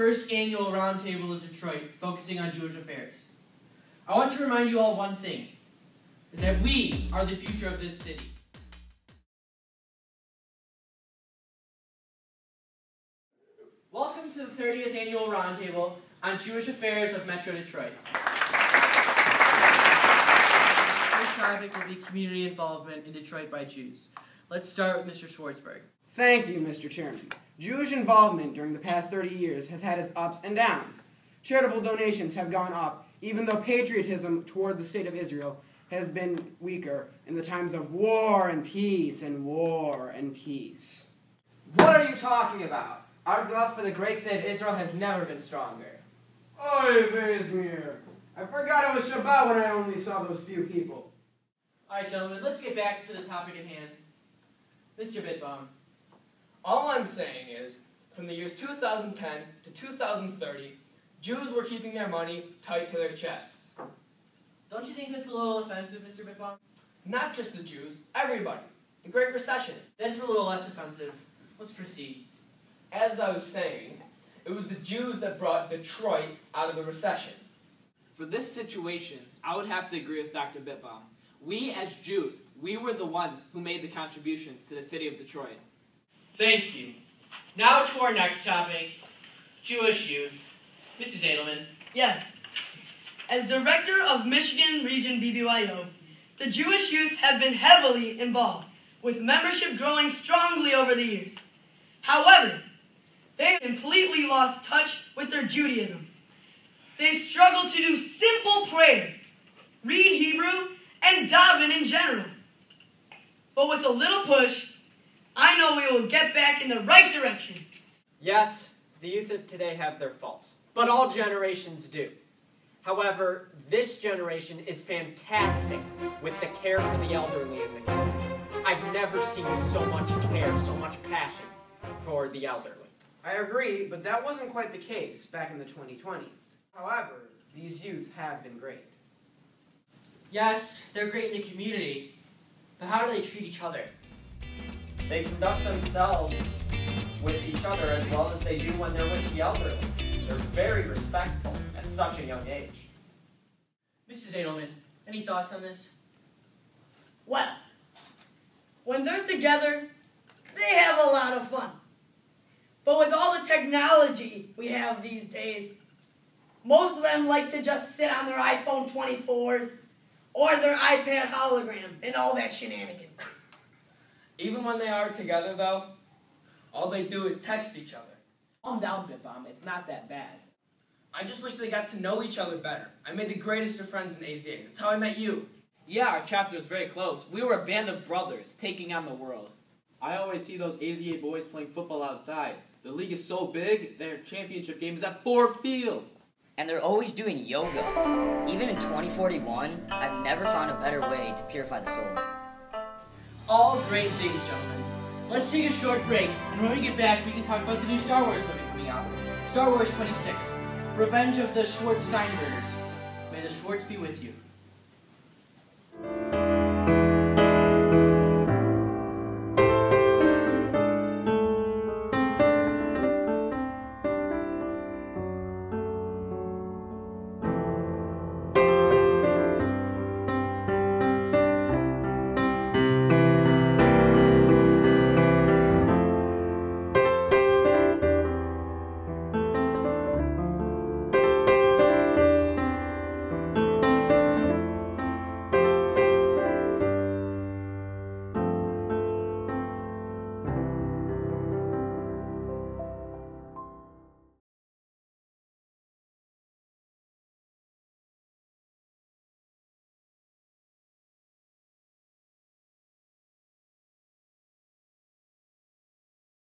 first annual Roundtable in Detroit focusing on Jewish affairs. I want to remind you all one thing, is that we are the future of this city. Welcome to the 30th Annual Roundtable on Jewish Affairs of Metro Detroit. This topic will be community involvement in Detroit by Jews. Let's start with Mr. Schwartzberg. Thank you, Mr. Chairman. Jewish involvement during the past 30 years has had its ups and downs. Charitable donations have gone up, even though patriotism toward the state of Israel has been weaker in the times of war and peace and war and peace. What are you talking about? Our love for the great state of Israel has never been stronger. Oy, Vezmir. I forgot it was Shabbat when I only saw those few people. All right, gentlemen, let's get back to the topic at hand. Mr. Bitbaum. All I'm saying is, from the years 2010 to 2030, Jews were keeping their money tight to their chests. Don't you think that's a little offensive, Mr. Bitbaum? Not just the Jews, everybody. The Great Recession. That's a little less offensive. Let's proceed. As I was saying, it was the Jews that brought Detroit out of the recession. For this situation, I would have to agree with Dr. Bitbaum. We, as Jews, we were the ones who made the contributions to the city of Detroit. Thank you. Now to our next topic, Jewish youth. Mrs. Edelman. Yes. As director of Michigan Region BBYO, the Jewish youth have been heavily involved, with membership growing strongly over the years. However, they have completely lost touch with their Judaism. They struggle to do simple prayers, read Hebrew, and daven in general. But with a little push, I know we will get back in the right direction. Yes, the youth of today have their faults, but all generations do. However, this generation is fantastic with the care for the elderly in the community. I've never seen so much care, so much passion for the elderly. I agree, but that wasn't quite the case back in the 2020s. However, these youth have been great. Yes, they're great in the community, but how do they treat each other? They conduct themselves with each other as well as they do when they're with the elderly. They're very respectful at such a young age. Mrs. Edelman, any thoughts on this? Well, when they're together, they have a lot of fun. But with all the technology we have these days, most of them like to just sit on their iPhone 24s or their iPad hologram and all that shenanigans. Even when they are together, though, all they do is text each other. Calm down, Bitbaum. It's not that bad. I just wish they got to know each other better. I made the greatest of friends in AZA. That's how I met you. Yeah, our chapter was very close. We were a band of brothers taking on the world. I always see those AZA boys playing football outside. The league is so big, their championship game is at Ford Field. And they're always doing yoga. Even in 2041, I've never found a better way to purify the soul. All great things, gentlemen. Let's take a short break, and when we get back, we can talk about the new Star Wars movie coming out. Star Wars 26, Revenge of the Schwartz Steinbergers. May the Schwartz be with you.